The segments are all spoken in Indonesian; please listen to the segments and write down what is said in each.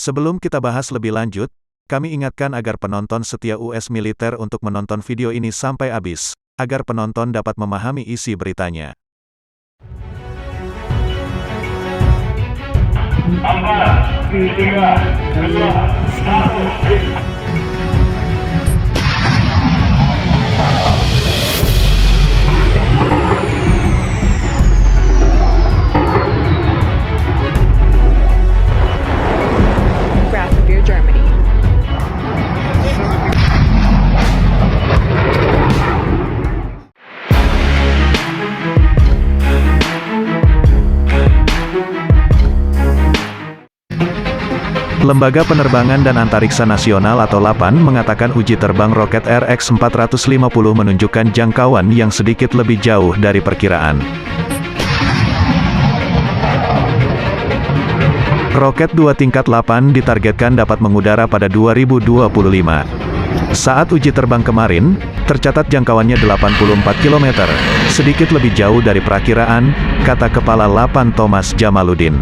Sebelum kita bahas lebih lanjut, kami ingatkan agar penonton setia US Militer untuk menonton video ini sampai habis, agar penonton dapat memahami isi beritanya. 4, 3, 2, 1. Grafenbeer, Germany. Lembaga Penerbangan dan Antariksa Nasional atau LAPAN mengatakan uji terbang roket RX-450 menunjukkan jangkauan yang sedikit lebih jauh dari perkiraan. Roket 2 tingkat LAPAN ditargetkan dapat mengudara pada 2025. Saat uji terbang kemarin, tercatat jangkauannya 84 km, sedikit lebih jauh dari perakiraan, kata Kepala LAPAN Thomas Jamaluddin.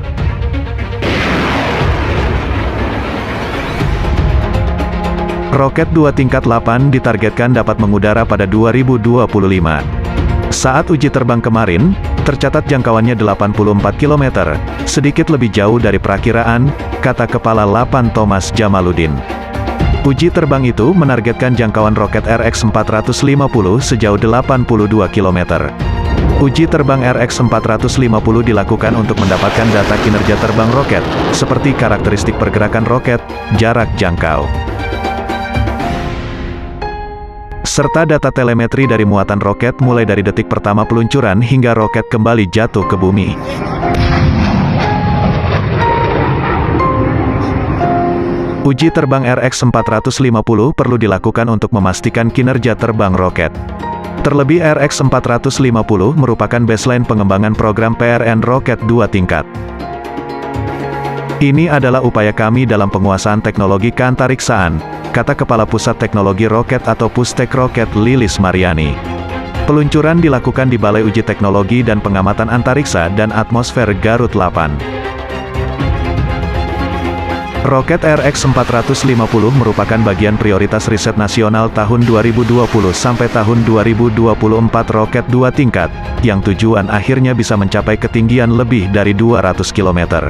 Roket 2 tingkat LAPAN ditargetkan dapat mengudara pada 2025. Saat uji terbang kemarin, tercatat jangkauannya 84 km, sedikit lebih jauh dari perakiraan, kata Kepala LAPAN Thomas Jamaluddin. Uji terbang itu menargetkan jangkauan roket RX-450 sejauh 82 km. Uji terbang RX-450 dilakukan untuk mendapatkan data kinerja terbang roket, seperti karakteristik pergerakan roket, jarak jangkau, serta data telemetri dari muatan roket mulai dari detik pertama peluncuran hingga roket kembali jatuh ke bumi. Uji terbang RX-450 perlu dilakukan untuk memastikan kinerja terbang roket. Terlebih RX-450 merupakan baseline pengembangan program PRN roket 2 tingkat. Ini adalah upaya kami dalam penguasaan teknologi keantariksaan, kata Kepala Pusat Teknologi Roket atau Pustek Roket Lilis Mariani. Peluncuran dilakukan di Balai Uji Teknologi dan Pengamatan Antariksa dan Atmosfer Garut LAPAN. Roket RX-450 merupakan bagian prioritas riset nasional tahun 2020 sampai tahun 2024 roket 2 tingkat, yang tujuan akhirnya bisa mencapai ketinggian lebih dari 200 km.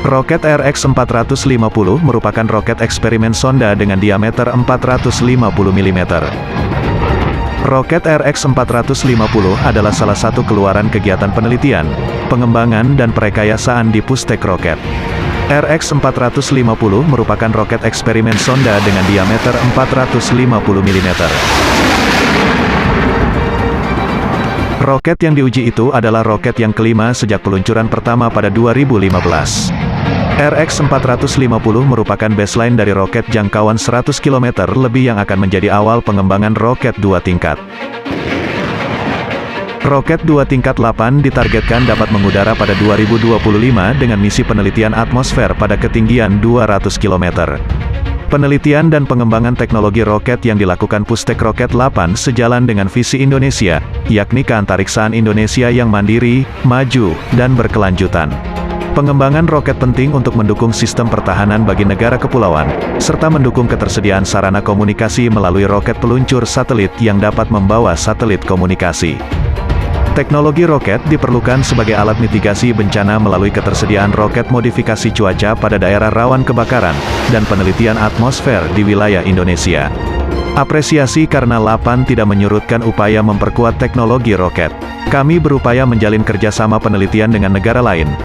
Roket RX-450 merupakan roket eksperimen sonda dengan diameter 450 mm. Roket RX-450 adalah salah satu keluaran kegiatan penelitian, pengembangan dan perekayasaan di Pustek Roket. RX-450 merupakan roket eksperimen sonda dengan diameter 450 mm. Roket yang diuji itu adalah roket yang kelima sejak peluncuran pertama pada 2015. RX-450 merupakan baseline dari roket jangkauan 100 km lebih yang akan menjadi awal pengembangan roket 2 tingkat. Roket 2 tingkat LAPAN ditargetkan dapat mengudara pada 2025 dengan misi penelitian atmosfer pada ketinggian 200 km. Penelitian dan pengembangan teknologi roket yang dilakukan Pustek Roket LAPAN sejalan dengan visi Indonesia, yakni keantariksaan Indonesia yang mandiri, maju, dan berkelanjutan. Pengembangan roket penting untuk mendukung sistem pertahanan bagi negara kepulauan, serta mendukung ketersediaan sarana komunikasi melalui roket peluncur satelit yang dapat membawa satelit komunikasi. Teknologi roket diperlukan sebagai alat mitigasi bencana melalui ketersediaan roket modifikasi cuaca pada daerah rawan kebakaran, dan penelitian atmosfer di wilayah Indonesia. Apresiasi karena LAPAN tidak menyurutkan upaya memperkuat teknologi roket. Kami berupaya menjalin kerjasama penelitian dengan negara lain,